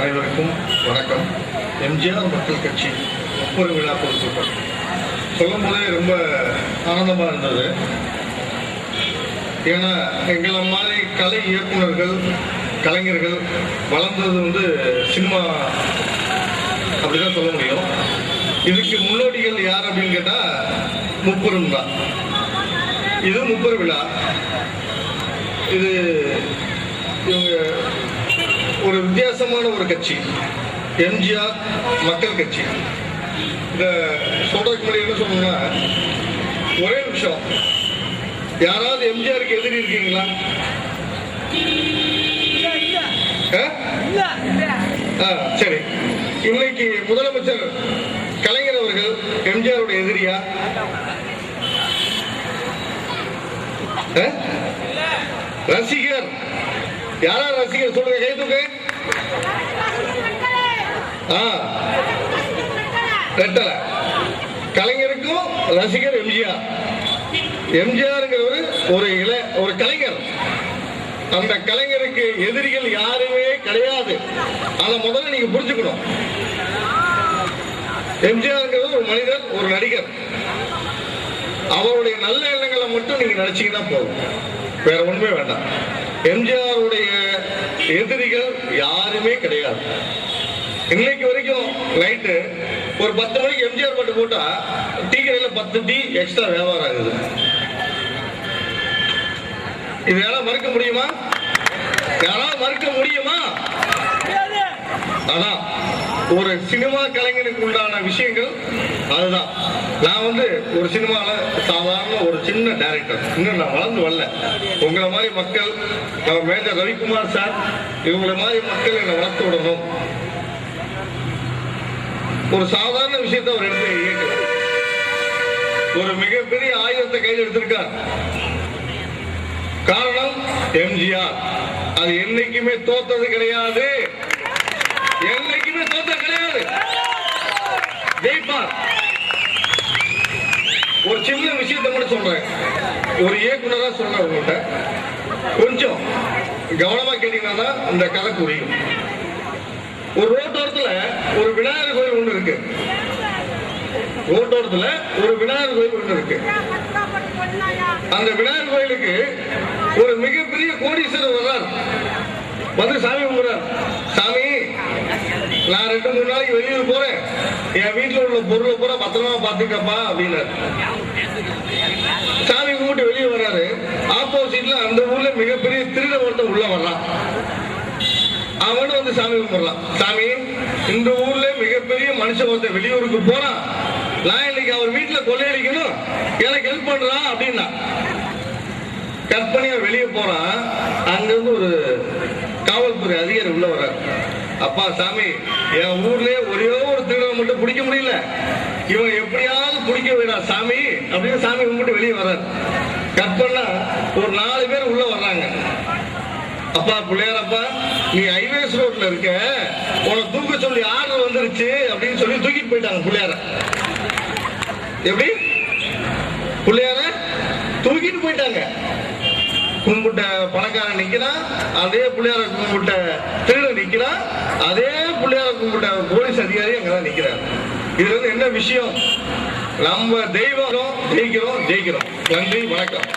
அனைவருக்கும் வணக்கம். எம்ஜிஆர் மக்கள் கட்சி முப்பெரும் விழா பொதுக்கூட்டம் சொல்லும் போதே ரொம்ப ஆனந்தமாக இருந்தது. ஏன்னா எங்களை மாதிரி கலை இயக்குநர்கள் கலைஞர்கள் வளர்ந்தது சினிமா அப்படிதான் சொல்ல முடியும். இதுக்கு முன்னோடிகள் யார் அப்படின்னு கேட்டால் முப்பெரும் தான். இது முப்பெரும் விழா. இது இவங்க ஒரு வித்தியாசமான ஒரு கட்சி, எம்ஜிஆர் மக்கள் கட்சி. இந்த சொல்றதுக்கு முன்னாடி என்ன சொல்லணும்னா, ஒரே நிமிஷம், யாராவது எம்ஜிஆருக்கு எதிரி இருக்கீங்களா? சரி, இன்னைக்கு முதலமைச்சர் கலைஞர் அவர்கள் எம்ஜிஆருடைய எதிரியா? ரசிகர் யாரா? ரசிகர் சொல்லுங்க, கை தூக்கு. ரெட்டல. கலைஞருக்கும் ரசிகர் எம்ஜிஆர். எம்ஜிஆருங்கிறவர் ஒரு கலைஞர். அந்த கலைஞருக்கு எதிரிகள் யாருமே கிடையாது. அதை முதல்ல நீங்க புரிஞ்சுக்கணும். எம்ஜிஆருங்கிறது ஒரு மனிதர், ஒரு நடிகர். அவருடைய நல்ல எண்ணங்களை மட்டும் நீங்க நினைச்சீங்கன்னா போதும், வேற ஒண்ணுமே வேண்டாம். எம்ஜிஆருடைய எதிரிகள் யாருமே கிடையாது. இன்னைக்கு வரைக்கும் நைட்டு ஒரு 10 மணிக்கு எம்ஜிஆர் பாட்டு போட்டா டீ கடையில 10 டீ எக்ஸ்ட்ரா வியாபாரம் ஆகுது. இது யாராவது மறுக்க முடியுமா? யாராவது மறுக்க முடியுமா? ஆனா ஒரு சினிமா கலைஞனுக்கு உண்டான விஷயங்கள் அதுதான். நான் ஒரு சினிமால சாதாரண ஒரு சின்ன டைரக்டர். இன்னும் நான் வளர்ந்து வரல. உங்களை மாதிரி மக்கள், மேஜர் ரவிக்குமார் சார், இவங்களை மாதிரி மக்கள் என்னை வளர்த்து விடணும். ஒரு சாதாரண விஷயத்தை அவர் எடுத்து இயக்கலாம். ஒரு மிகப்பெரிய ஆயுதத்தை கையில் எடுத்திருக்கார். காரணம் எம்ஜிஆர். அது என்னைக்குமே தோத்தது கிடையாது. என்னைக்குமே தோத்தது கிடையாது. ஜெயிப்பார். ஒரு சின்ன விஷயத்தை கூட சொல்றேன். ஒரு இயக்குனரா சொல்றேன். உங்கள்கிட்ட கொஞ்சம் கவனமா கேட்டீங்கன்னா தான் இந்த கதை புரியும். ஒரு ரோட்டோரத்துல ஒரு விநாயகர் கோயில் ஒண்ணு இருக்கு. ரோட்டோரத்துல ஒரு விநாயகர் கோயில் ஒண்ணு இருக்கு. அந்த விநாயகர் கோயிலுக்கு ஒரு மிகப்பெரிய கோடீஸ்வரர் வர்றார். சாமி கும்பிடுறார். சாமி, நான் 2-3 நாளைக்கு வெளியூர் போறேன், என் வீட்டுல உள்ள பொருளை பூரா பத்திரமா பாத்துக்கப்பா அப்படின்னாரு. சாமி கும்பிட்டு வெளியே வர்றாரு. ஆப்போசிட்ல அந்த ஊர்ல மிகப்பெரிய திருட ஒருத்தன் உள்ள வர்றான். அவனு சாமி கும்பிடலாம். சாமி, இந்த ஊர்ல மிகப்பெரிய மனுஷன் ஒருத்தன் வெளியூருக்கு போறான், நான் இன்னைக்கு அவர் வீட்டுல கொள்ளையடிக்கணும், எனக்கு ஹெல்ப் பண்றான் அப்படின்னா கற்பனையா வெளியே போறான். அங்கிருந்து ஒரு காவல்துறை அதிகாரி உள்ள வர்றார். அப்பா சாமி, என் ஊர்லயே ஒரே ஒரு திருடனை மட்டும் பிடிக்க முடியல, இவன் எப்படியாவது பிடிக்க வேண்டாம் சாமி அப்படின்னு சாமி கும்பிட்டு வெளியே வர்றாரு. கற்பனா ஒரு 4 பேர் உள்ள வர்றாங்க. அப்பா பிள்ளையாரப்பா, நீ ஹைவேஸ் ரோட்ல இருக்க, உன தூக்க சொல்லி ஆர்டர் வந்துருச்சு அப்படின்னு சொல்லி தூக்கிட்டு போயிட்டாங்க பிள்ளையார. எப்படி? பிள்ளையார தூக்கிட்டு போயிட்டாங்க. கும்பிட்ட பணக்காரன் நிக்கிறான், அதே பிள்ளையார கும்பிட்ட திருடன் நிக்கிறான், அதே பிள்ளையார கும்பிட்ட போலீஸ் அதிகாரி அங்கதான் நிக்கிறார். இதுல என்ன விஷயம்? நம்ம தெய்வம் ஜெயிக்கிறோம். நன்றி, வணக்கம்.